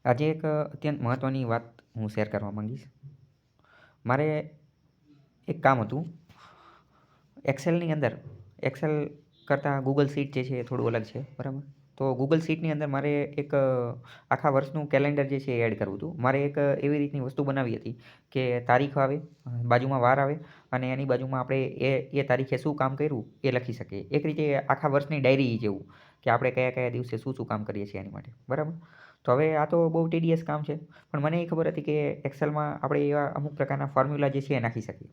આજે એક અત્યંત મહત્ત્વની વાત હું શેર કરવા માંગીશ. મારે એક કામ હતું. એક્સેલની અંદર એક્સેલ કરતાં ગૂગલ શીટ જે છે એ થોડું અલગ છે, બરાબર? તો ગૂગલ શીટની અંદર મારે એક આખા વર્ષનું કેલેન્ડર જે છે એ એડ કરવું હતું. મારે એક એવી રીતની વસ્તુ બનાવવી હતી કે તારીખ આવે, બાજુમાં વાર આવે અને એની બાજુમાં આપણે એ તારીખે શું કામ કર્યું એ લખી શકીએ. એક રીતે આખા વર્ષની ડાયરી જેવું કે આપણે કયા કયા દિવસે શું કામ કરીએ છીએ એની માટે, બરાબર? તો હવે આ તો બહુ ટીડીએસ કામ છે, પણ મને એ ખબર હતી કે એક્સેલમાં આપણે એવા અમુક પ્રકારના ફોર્મ્યુલા જે છે એ નાખી શકીએ.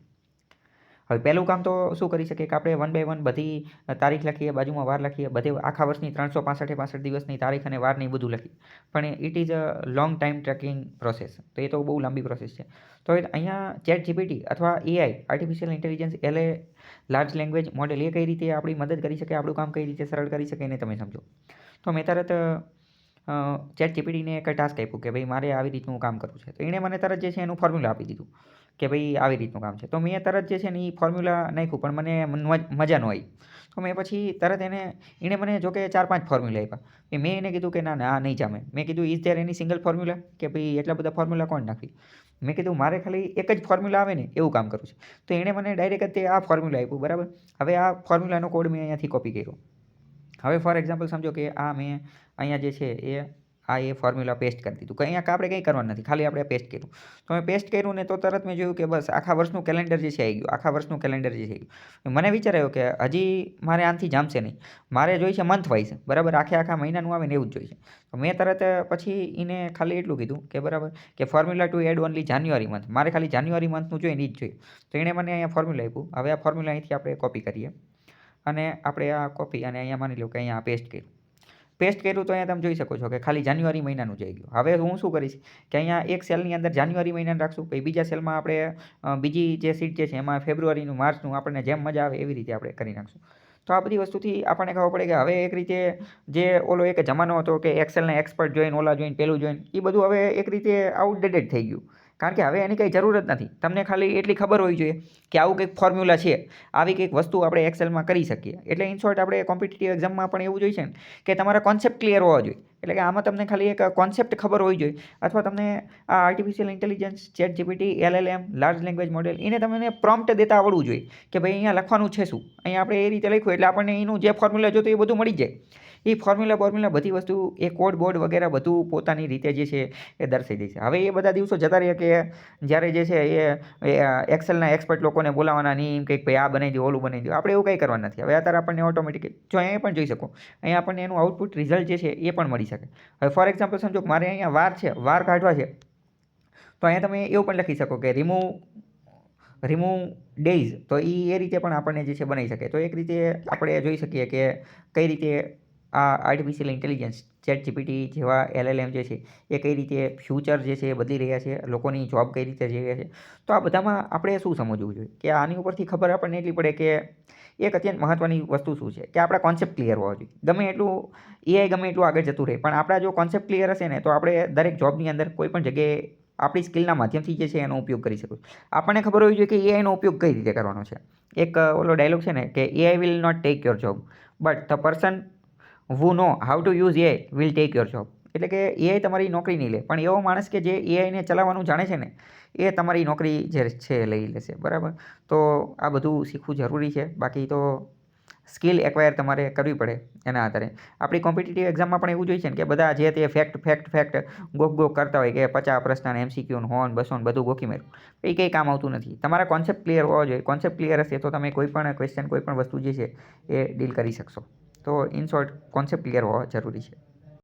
હવે પહેલું કામ તો શું કરી શકીએ કે આપણે વન બાય વન બધી તારીખ લખીએ, બાજુમાં વાર લખીએ, બધે આખા વર્ષની 365 દિવસની તારીખ અને વાર ને એ બધું લખીએ. પણ it is a long time tracking process. તો એ તો બહુ લાંબી પ્રોસેસ છે. તો અહીંયા ચેટ જીપીટી અથવા AI, artificial intelligence, large language model, એ કઈ રીતે આપણી મદદ કરી શકે, આપણું કામ કઈ રીતે સરળ કરી શકે એને તમે સમજો. તો મેં તરત ચેટ જીપીટીને એક ટાસ્ક આપ્યું કે ભાઈ મારે આવી રીતનું કામ કરવું છે. તો એણે મને તરત જે છે એનું ફોર્મ્યુલા આપી દીધું કે ભાઈ આવી રીતનું કામ છે. તો મેં તરત જે છે ને એ ફોર્મ્યુલા નાખ્યું, પણ મને મજા ન આવી. તો મેં પછી તરત એણે મને જો કે 4-5 ફોર્મ્યુલા આપ્યા. મેં એને કીધું કે ના ના, આ નહીં જામે. મેં કીધું is there any single formula, કે ભાઈ એટલા બધા ફોર્મ્યુલા કોણ નાખી. મેં કીધું મારે ખાલી એક જ ફોર્મ્યુલા આવે ને એવું કામ કરવું છે. તો એણે મને ડાયરેક્ટ જ આ ફોર્મ્યુલા આપ્યું, બરાબર? હવે આ ફોર્મ્યુલાનો કોડ મેં અહીંયાથી કોપી કર્યો. હવે ફોર એક્ઝામ્પલ સમજો કે આ મેં અહીંયા જે છે એ ફોર્મ્યુલા પેસ્ટ કરી દીધું. અહીંયા આપણે કંઈ કરવાનું નથી, ખાલી આપણે પેસ્ટ કર્યું. તો મેં પેસ્ટ કર્યું ને તો તરત મેં જોયું કે બસ આખા વર્ષનું કેલેન્ડર જે છે આવી ગયું. આખા વર્ષનું કેલેન્ડર જે છે આવી ગયું. મને વિચાર આવ્યો કે હજી મારે આનાથી જામશે નહીં, મારે જોઈશે મંથ વાઇઝ, બરાબર? આખા મહિનાનું આવે ને એવું જ જોઈશે. તો મેં તરત પછી એને ખાલી એટલું કીધું કે બરાબર કે formula to add only January month. મારે ખાલી જાન્યુઆરી મંથનું જોઈએ ને એ જ જોઈએ. તો એણે મને અહીંયા ફોર્મ્યુલા આપ્યું. હવે આ ફોર્મ્યુલા અહીંથી આપણે કોપી કરીએ અને આપણે આ કોપી અને અહીંયા માની લો કે અહીંયા પેસ્ટ કર્યું. પેસ્ટ કર્યું તો અહીંયા તમે જોઈ શકો છો કે ખાલી જાન્યુઆરી મહિનાનું જઈ ગયું. હવે હું શું કરીશ કે અહીંયા એક સેલની અંદર જાન્યુઆરી મહિનાનું રાખશું, પછી બીજા સેલમાં આપણે બીજી જે સીટ જે છે એમાં ફેબ્રુઆરીનું, માર્ચનું, આપણને જેમ મજા આવે એવી રીતે આપણે કરી નાખશું. તો આ બધી વસ્તુથી આપણને ખબર પડે કે હવે એક રીતે જે ઓલો એક જમાનો હતો કે એક્સેલના એક્સપર્ટ જોઈને, ઓલા જોઈને, પેલું જોઈને, એ બધું હવે એક રીતે આઉટડેટેડ થઈ ગયું. કારણ કે હવે એની કંઈ જરૂર જ નથી. તમને ખાલી એટલી ખબર હોવી જોઈએ કે આવું કંઈક ફોર્મ્યુલા છે, આવી કંઈક વસ્તુ આપણે એક્સેલમાં કરી શકીએ. એટલે ઇન શોર્ટ આપણે કોમ્પિટિટિવ એક્ઝામમાં પણ એવું જોઈશે ને કે તમારા કોન્સેપ્ટ ક્લિયર હોવા જોઈએ. એટલે કે આમાં તમને ખાલી એક કોન્સેપ્ટ ખબર હોવી જોઈએ, અથવા તમને આ artificial intelligence, chat GPT, LLM, large language model, એને તમને પ્રોમ્પ્ટ દેતા આવડવું જોઈએ કે ભાઈ અહીંયા લખવાનું છે શું. અહીંયા આપણે એ રીતે લખ્યું એટલે આપણને એનું જે ફોર્મ્યુલા જોતું એ બધું મળી જાય. એ ફોર્મ્યુલા બધી વસ્તુ, એ કોડ બોર્ડ વગેરે બધું પોતાની રીતે જે છે એ દર્શાવી દે છે. હવે એ બધા દિવસો જતા રહ્યા કે જ્યારે જે છે એ એક્સેલના એક્સપર્ટ લોકોને બોલાવવાના નહીં, કંઈક ભાઈ આ બનાવી દો, ઓલું બનાવી દો. આપણે એવું કંઈ કરવાનું નથી. હવે અત્યારે આપણને ઓટોમેટિક જો અહીંયા પણ જોઈ શકો, અહીંયા આપણને એનું આઉટપુટ રિઝલ્ટ જે છે એ પણ મળી શકે. હવે ફોર એક્ઝામ્પલ સમજો મારે અહીંયા વાર છે, વાર કાઢવા છે, તો અહીંયા તમે એવું પણ લખી શકો કે રિમૂવ ડેઝ. તો એ રીતે પણ આપણને જે છે બનાવી શકે. તો એક રીતે આપણે જોઈ શકીએ કે કઈ રીતે આ આર્ટિફિશિયલ ઇન્ટેલિજન્સ, ચેટ જીપીટી જેવા LLM જે છે એ કઈ રીતે ફ્યુચર જે છે એ બદલી રહ્યા છે, લોકોની જોબ કઈ રીતે જઈ રહ્યા છે. તો આ બધામાં આપણે શું સમજવું જોઈએ કે આની ઉપરથી ખબર આપણને એટલી પડે કે એક અત્યંત મહત્ત્વની વસ્તુ શું છે કે આપણા કોન્સેપ્ટ ક્લિયર હોવા જોઈએ. ગમે એટલું એઆઈ ગમે એટલું આગળ જતું રહે, પણ આપણા જો કોન્સેપ્ટ ક્લિયર હશે ને તો આપણે દરેક જોબની અંદર કોઈ પણ જગ્યાએ આપણી સ્કિલના માધ્યમથી જે છે એનો ઉપયોગ કરી શકીશું. આપણને ખબર હોવી જોઈએ કે એઆઈનો ઉપયોગ કઈ રીતે કરવાનો છે. એક ઓલો ડાયલોગ છે ને કે AI will not take your job, but the person who know how to use AI will take your job. એટલે કે એઆઈ તમારી નોકરી નહીં લે, પણ એવો માણસ કે જે એઆઈને ચલાવવાનું જાણે છે ને એ તમારી નોકરી જે છે લઈ લેશે, બરાબર? તો આ બધું શીખવું જરૂરી છે. બાકી તો સ્કિલ એક્વાયર તમારે કરવી પડે એના આધારે. આપણી કોમ્પિટિટિવ એક્ઝામમાં પણ એવું જોઈએ છે ને કે બધા જે તે ફેક્ટ ગોક કરતા હોય કે 50 પ્રશ્ન, MCQ, હોન, બસોન બધું ગોખી માર્યું. એ કંઈ કામ આવતું નથી. તમારા કોન્સેપ્ટ ક્લિયર હોવા જોઈએ. કોન્સેપ્ટ ક્લિયર હશે તો તમે કોઈ પણ ક્વેશ્ચન, કોઈ પણ વસ્તુ જે છે એ ડીલ કરી શકશો. તો ઇન શોર્ટ કોન્સેપ્ટ ક્લિયર હોવા જરૂરી છે.